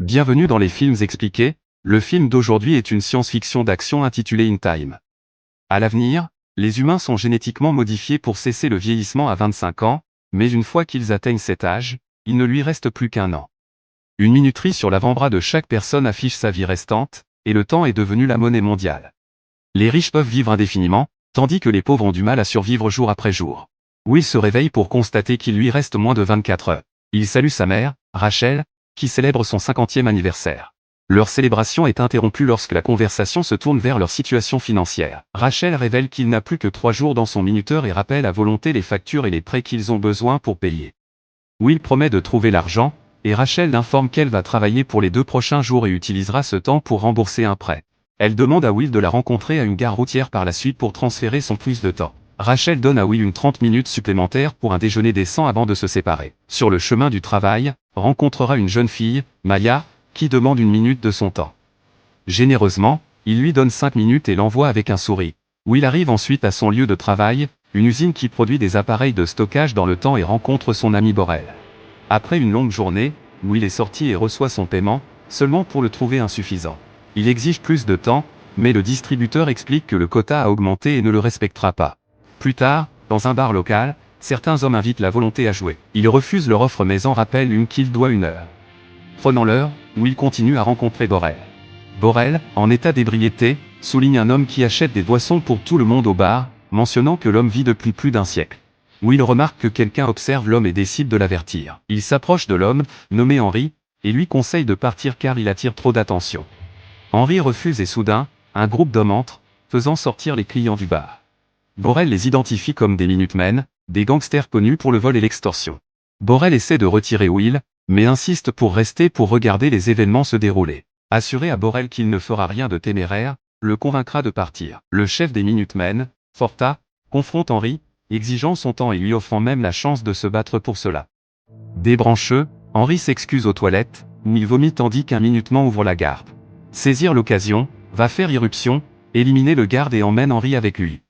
Bienvenue dans les films expliqués. Le film d'aujourd'hui est une science-fiction d'action intitulée In Time. À l'avenir, les humains sont génétiquement modifiés pour cesser le vieillissement à 25 ans, mais une fois qu'ils atteignent cet âge, il ne lui reste plus qu'un an. Une minuterie sur l'avant-bras de chaque personne affiche sa vie restante, et le temps est devenu la monnaie mondiale. Les riches peuvent vivre indéfiniment, tandis que les pauvres ont du mal à survivre jour après jour. Will se réveille pour constater qu'il lui reste moins de 24 heures. Il salue sa mère, Rachel, qui célèbre son 50e anniversaire. Leur célébration est interrompue lorsque la conversation se tourne vers leur situation financière. Rachel révèle qu'il n'a plus que 3 jours dans son minuteur et rappelle à volonté les factures et les prêts qu'ils ont besoin pour payer. Will promet de trouver l'argent, et Rachel l'informe qu'elle va travailler pour les 2 prochains jours et utilisera ce temps pour rembourser un prêt. Elle demande à Will de la rencontrer à une gare routière par la suite pour transférer son plus de temps. Rachel donne à Will une 30 minutes supplémentaires pour un déjeuner décent avant de se séparer. Sur le chemin du travail, rencontrera une jeune fille, Maya, qui demande 1 minute de son temps. Généreusement, il lui donne 5 minutes et l'envoie avec un sourire. Will arrive ensuite à son lieu de travail, une usine qui produit des appareils de stockage dans le temps et rencontre son ami Borel. Après une longue journée, Will est sorti et reçoit son paiement, seulement pour le trouver insuffisant. Il exige plus de temps, mais le distributeur explique que le quota a augmenté et ne le respectera pas. Plus tard, dans un bar local, certains hommes invitent la volonté à jouer. Il refuse leur offre mais en rappelle qu'il doit 1 heure. Prenant l'heure, Will continue à rencontrer Borel. Borel, en état d'ébriété, souligne un homme qui achète des boissons pour tout le monde au bar, mentionnant que l'homme vit depuis plus d'1 siècle. Will remarque que quelqu'un observe l'homme et décide de l'avertir. Il s'approche de l'homme, nommé Henry, et lui conseille de partir car il attire trop d'attention. Henry refuse et soudain, un groupe d'hommes entre, faisant sortir les clients du bar. Borel les identifie comme des Minutemen, des gangsters connus pour le vol et l'extorsion. Borel essaie de retirer Will, mais insiste pour rester pour regarder les événements se dérouler. Assuré à Borel qu'il ne fera rien de téméraire, le convaincra de partir. Le chef des Minutemen, Forta, confronte Henry, exigeant son temps et lui offrant même la chance de se battre pour cela. Débrancheux, Henry s'excuse aux toilettes, où il vomit tandis qu'un Minuteman ouvre la garde. Saisir l'occasion, va faire irruption, éliminer le garde et emmène Henry avec lui.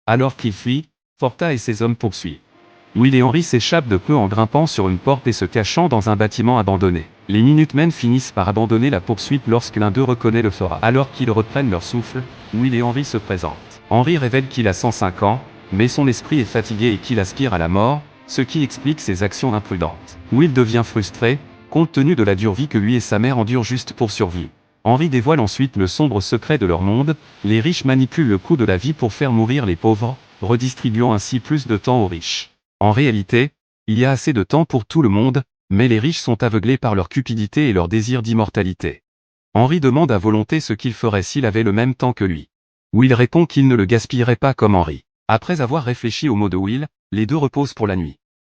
Alors qu'il fuit, Forta et ses hommes poursuivent. Will et Henry s'échappent de peu en grimpant sur une porte et se cachant dans un bâtiment abandonné. Les Minutemen finissent par abandonner la poursuite lorsque l'un d'eux reconnaît le fera. Alors qu'ils reprennent leur souffle, Will et Henry se présentent. Henry révèle qu'il a 105 ans, mais son esprit est fatigué et qu'il aspire à la mort, ce qui explique ses actions imprudentes. Will devient frustré, compte tenu de la dure vie que lui et sa mère endurent juste pour survivre. Henry dévoile ensuite le sombre secret de leur monde, les riches manipulent le coût de la vie pour faire mourir les pauvres, redistribuant ainsi plus de temps aux riches. En réalité, il y a assez de temps pour tout le monde, mais les riches sont aveuglés par leur cupidité et leur désir d'immortalité. Henry demande à volonté ce qu'il ferait s'il avait le même temps que lui. Will répond qu'il ne le gaspillerait pas comme Henry. Après avoir réfléchi aux mots de Will, les deux reposent pour la nuit.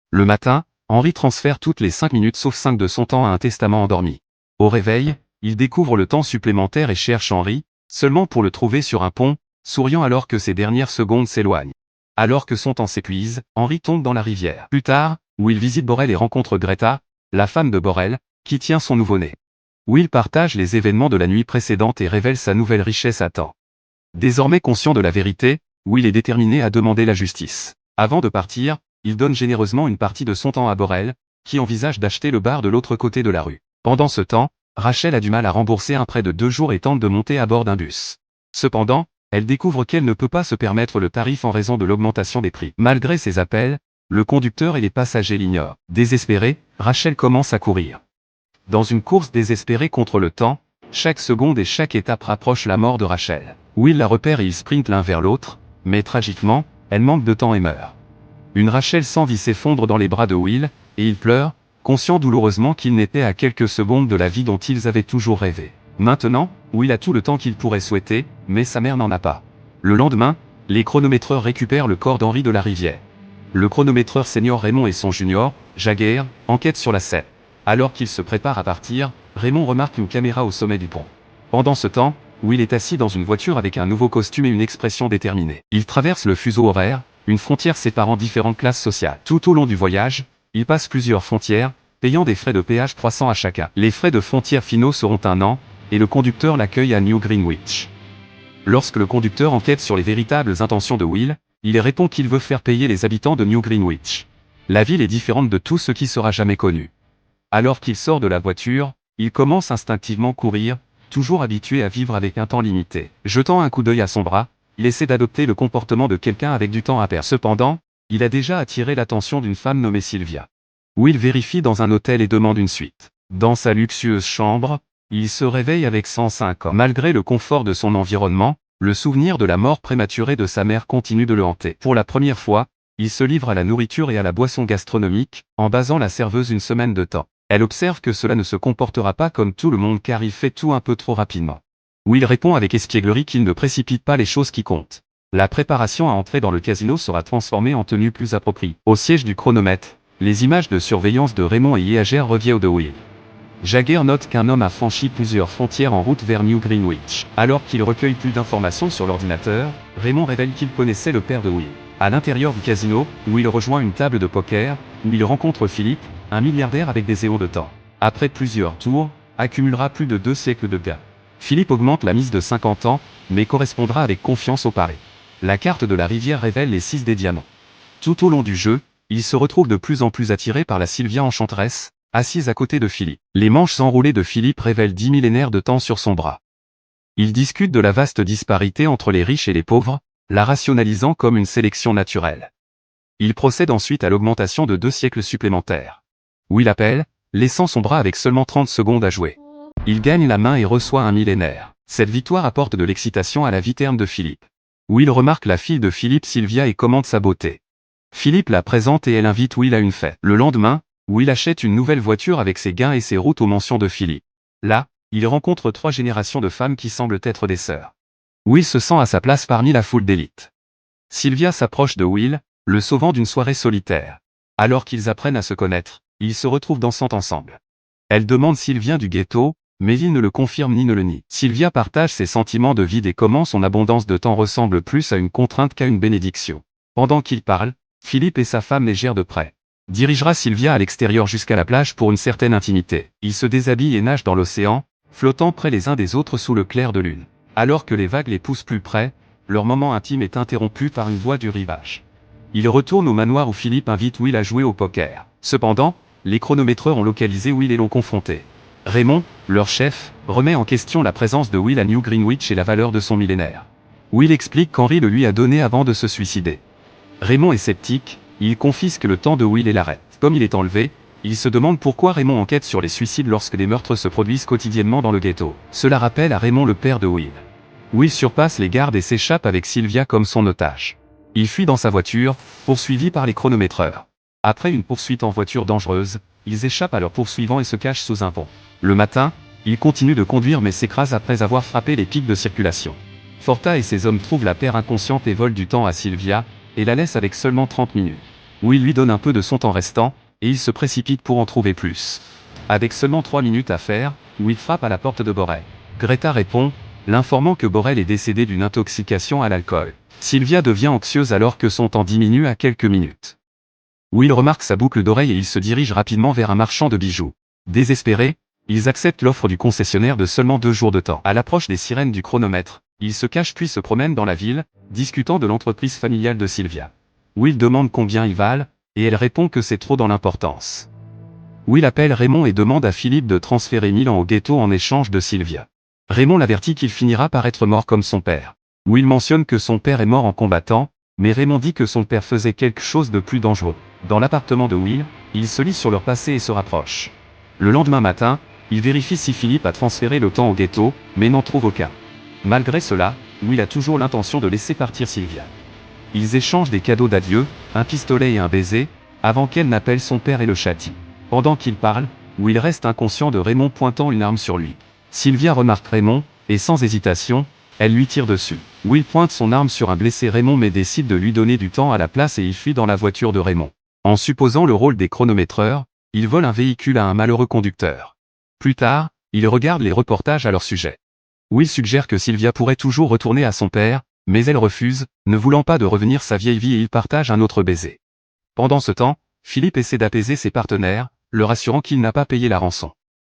Le matin, Henry transfère toutes les 5 minutes sauf 5 de son temps à un testament endormi. Au réveil, il découvre le temps supplémentaire et cherche Henry, seulement pour le trouver sur un pont, souriant alors que ses dernières secondes s'éloignent. Alors que son temps s'épuise, Henry tombe dans la rivière. Plus tard, Will visite Borel et rencontre Greta, la femme de Borel, qui tient son nouveau-né. Will partage les événements de la nuit précédente et révèle sa nouvelle richesse à temps. Désormais conscient de la vérité, Will est déterminé à demander la justice. Avant de partir, il donne généreusement une partie de son temps à Borel, qui envisage d'acheter le bar de l'autre côté de la rue. Pendant ce temps, Rachel a du mal à rembourser un prêt de 2 jours et tente de monter à bord d'un bus. Cependant, elle découvre qu'elle ne peut pas se permettre le tarif en raison de l'augmentation des prix. Malgré ses appels, le conducteur et les passagers l'ignorent. Désespérée, Rachel commence à courir. Dans une course désespérée contre le temps, chaque seconde et chaque étape rapproche la mort de Rachel. Will la repère et ils sprintent l'un vers l'autre, mais tragiquement, elle manque de temps et meurt. Une Rachel sans vie s'effondre dans les bras de Will, et il pleure, conscient douloureusement qu'il n'était à quelques secondes de la vie dont ils avaient toujours rêvé. Maintenant, Will a tout le temps qu'il pourrait souhaiter, mais sa mère n'en a pas. Le lendemain, les chronométreurs récupèrent le corps d'Henry de la rivière. Le chronométreur senior Raymond et son junior, Jagger, enquêtent sur la scène. Alors qu'ils se préparent à partir, Raymond remarque une caméra au sommet du pont. Pendant ce temps, Will est assis dans une voiture avec un nouveau costume et une expression déterminée. Il traverse le fuseau horaire, une frontière séparant différentes classes sociales. Tout au long du voyage, il passe plusieurs frontières, payant des frais de péage croissants à chacun. Les frais de frontière finaux seront 1 an, et le conducteur l'accueille à New Greenwich. Lorsque le conducteur enquête sur les véritables intentions de Will, il répond qu'il veut faire payer les habitants de New Greenwich. La ville est différente de tout ce qui sera jamais connu. Alors qu'il sort de la voiture, il commence instinctivement à courir, toujours habitué à vivre avec un temps limité. Jetant un coup d'œil à son bras, il essaie d'adopter le comportement de quelqu'un avec du temps à perdre. Cependant, il a déjà attiré l'attention d'une femme nommée Sylvia. Will vérifie dans un hôtel et demande une suite. Dans sa luxueuse chambre, il se réveille avec 105 ans. Malgré le confort de son environnement, le souvenir de la mort prématurée de sa mère continue de le hanter. Pour la première fois, il se livre à la nourriture et à la boisson gastronomique, en basant la serveuse une semaine de temps. Elle observe que cela ne se comportera pas comme tout le monde car il fait tout un peu trop rapidement. Will répond avec espièglerie qu'il ne précipite pas les choses qui comptent. La préparation à entrer dans le casino sera transformée en tenue plus appropriée. Au siège du chronomètre, les images de surveillance de Raymond et Yeager reviennent de Will. Jagger note qu'un homme a franchi plusieurs frontières en route vers New Greenwich. Alors qu'il recueille plus d'informations sur l'ordinateur, Raymond révèle qu'il connaissait le père de Will. À l'intérieur du casino, Will rejoint une table de poker, où il rencontre Philippe, un milliardaire avec des éons de temps. Après plusieurs tours, accumulera plus de 2 siècles de gains. Philippe augmente la mise de 50 ans, mais correspondra avec confiance au pari. La carte de la rivière révèle les 6 des diamants. Tout au long du jeu, il se retrouve de plus en plus attiré par la Sylvia enchanteresse, assise à côté de Philippe. Les manches enroulées de Philippe révèlent 10 millénaires de temps sur son bras. Il discute de la vaste disparité entre les riches et les pauvres, la rationalisant comme une sélection naturelle. Il procède ensuite à l'augmentation de 2 siècles supplémentaires. Will appelle, laissant son bras avec seulement 30 secondes à jouer. Il gagne la main et reçoit un millénaire. Cette victoire apporte de l'excitation à la vie terne de Philippe. Will remarque la fille de Philippe, Sylvia, et commente sa beauté. Philippe la présente et elle invite Will à une fête. Le lendemain, Will achète une nouvelle voiture avec ses gains et ses routes aux mentions de Philippe. Là, il rencontre 3 générations de femmes qui semblent être des sœurs. Will se sent à sa place parmi la foule d'élite. Sylvia s'approche de Will, le sauvant d'une soirée solitaire. Alors qu'ils apprennent à se connaître, ils se retrouvent dansant ensemble. Elle demande s'il vient du ghetto, mais il ne le confirme ni ne le nie. Sylvia partage ses sentiments de vide et comment son abondance de temps ressemble plus à une contrainte qu'à une bénédiction. Pendant qu'ils parlent, Philippe et sa femme légère de près. Dirigera Sylvia à l'extérieur jusqu'à la plage pour une certaine intimité. Ils se déshabillent et nagent dans l'océan, flottant près les uns des autres sous le clair de lune. Alors que les vagues les poussent plus près, leur moment intime est interrompu par une voix du rivage. Ils retournent au manoir où Philippe invite Will à jouer au poker. Cependant, les chronométreurs ont localisé Will et l'ont confronté. Raymond, leur chef, remet en question la présence de Will à New Greenwich et la valeur de son millénaire. Will explique qu'Henry le lui a donné avant de se suicider. Raymond est sceptique, il confisque le temps de Will et l'arrête. Comme il est enlevé, il se demande pourquoi Raymond enquête sur les suicides lorsque des meurtres se produisent quotidiennement dans le ghetto. Cela rappelle à Raymond le père de Will. Will surpasse les gardes et s'échappe avec Sylvia comme son otage. Il fuit dans sa voiture, poursuivi par les chronométreurs. Après une poursuite en voiture dangereuse, ils échappent à leurs poursuivants et se cachent sous un pont. Le matin, il continue de conduire mais s'écrase après avoir frappé les pics de circulation. Forta et ses hommes trouvent la paire inconsciente et volent du temps à Sylvia, et la laissent avec seulement 30 minutes. Will lui donne un peu de son temps restant, et il se précipite pour en trouver plus. Avec seulement 3 minutes à faire, Will frappe à la porte de Borel. Greta répond, l'informant que Borel est décédé d'une intoxication à l'alcool. Sylvia devient anxieuse alors que son temps diminue à quelques minutes. Will remarque sa boucle d'oreille et il se dirige rapidement vers un marchand de bijoux. Désespérés, ils acceptent l'offre du concessionnaire de seulement 2 jours de temps. À l'approche des sirènes du chronomètre, ils se cachent puis se promènent dans la ville, discutant de l'entreprise familiale de Sylvia. Will demande combien ils valent, et elle répond que c'est trop dans l'importance. Will appelle Raymond et demande à Philippe de transférer Milan au ghetto en échange de Sylvia. Raymond l'avertit qu'il finira par être mort comme son père. Will mentionne que son père est mort en combattant, mais Raymond dit que son père faisait quelque chose de plus dangereux. Dans l'appartement de Will, ils se lisent sur leur passé et se rapprochent. Le lendemain matin, il vérifie si Philippe a transféré le temps au ghetto, mais n'en trouve aucun. Malgré cela, Will a toujours l'intention de laisser partir Sylvia. Ils échangent des cadeaux d'adieu, un pistolet et un baiser, avant qu'elle n'appelle son père et le châtie. Pendant qu'ils parlent, Will reste inconscient de Raymond pointant une arme sur lui. Sylvia remarque Raymond, et sans hésitation, elle lui tire dessus. Will pointe son arme sur un blessé Raymond mais décide de lui donner du temps à la place et il fuit dans la voiture de Raymond. En supposant le rôle des chronométreurs, il vole un véhicule à un malheureux conducteur. Plus tard, il regarde les reportages à leur sujet. Will suggère que Sylvia pourrait toujours retourner à son père, mais elle refuse, ne voulant pas de revenir sa vieille vie et ils partagent un autre baiser. Pendant ce temps, Philippe essaie d'apaiser ses partenaires, leur assurant qu'il n'a pas payé la rançon.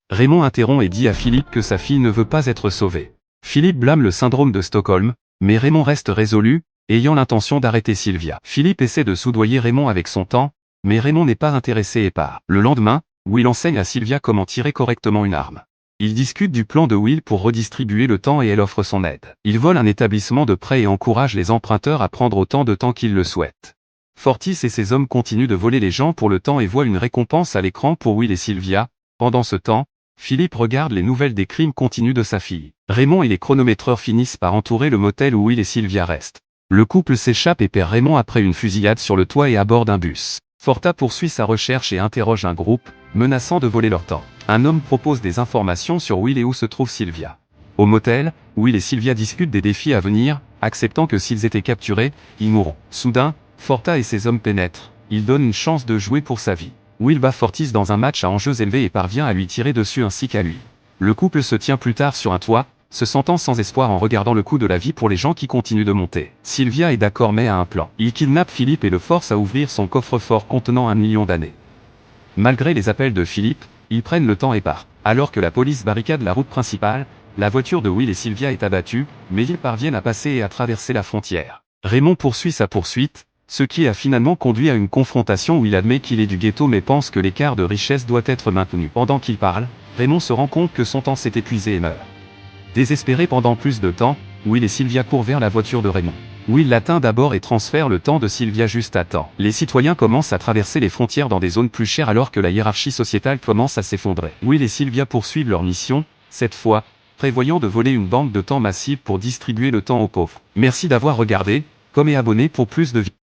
Raymond interrompt et dit à Philippe que sa fille ne veut pas être sauvée. Philippe blâme le syndrome de Stockholm, mais Raymond reste résolu, ayant l'intention d'arrêter Sylvia. Philippe essaie de soudoyer Raymond avec son temps, mais Raymond n'est pas intéressé et part. Le lendemain, Will enseigne à Sylvia comment tirer correctement une arme. Ils discutent du plan de Will pour redistribuer le temps et elle offre son aide. Ils volent un établissement de prêt et encouragent les emprunteurs à prendre autant de temps qu'ils le souhaitent. Fortis et ses hommes continuent de voler les gens pour le temps et voient une récompense à l'écran pour Will et Sylvia. Pendant ce temps, Philippe regarde les nouvelles des crimes continus de sa fille. Raymond et les chronométreurs finissent par entourer le motel où Will et Sylvia restent. Le couple s'échappe et perd Raymond après une fusillade sur le toit et à bord d'un bus. Forta poursuit sa recherche et interroge un groupe, menaçant de voler leur temps. Un homme propose des informations sur Will et où se trouve Sylvia. Au motel, Will et Sylvia discutent des défis à venir, acceptant que s'ils étaient capturés, ils mourront. Soudain, Forta et ses hommes pénètrent. Ils donnent une chance de jouer pour sa vie. Will bat Fortis dans un match à enjeux élevés et parvient à lui tirer dessus ainsi qu'à lui. Le couple se tient plus tard sur un toit, se sentant sans espoir en regardant le coût de la vie pour les gens qui continuent de monter. Sylvia est d'accord mais a un plan. Il kidnappe Philippe et le force à ouvrir son coffre-fort contenant 1 million d'années. Malgré les appels de Philippe, ils prennent le temps et partent. Alors que la police barricade la route principale, la voiture de Will et Sylvia est abattue, mais ils parviennent à passer et à traverser la frontière. Raymond poursuit sa poursuite, ce qui a finalement conduit à une confrontation où il admet qu'il est du ghetto mais pense que l'écart de richesse doit être maintenu. Pendant qu'il parle, Raymond se rend compte que son temps s'est épuisé et meurt. Désespéré pendant plus de temps, Will et Sylvia courent vers la voiture de Raymond. Will l'atteint d'abord et transfère le temps de Sylvia juste à temps. Les citoyens commencent à traverser les frontières dans des zones plus chères alors que la hiérarchie sociétale commence à s'effondrer. Will et Sylvia poursuivent leur mission, cette fois, prévoyant de voler une banque de temps massive pour distribuer le temps aux pauvres. Merci d'avoir regardé, comme et abonné pour plus de vidéos.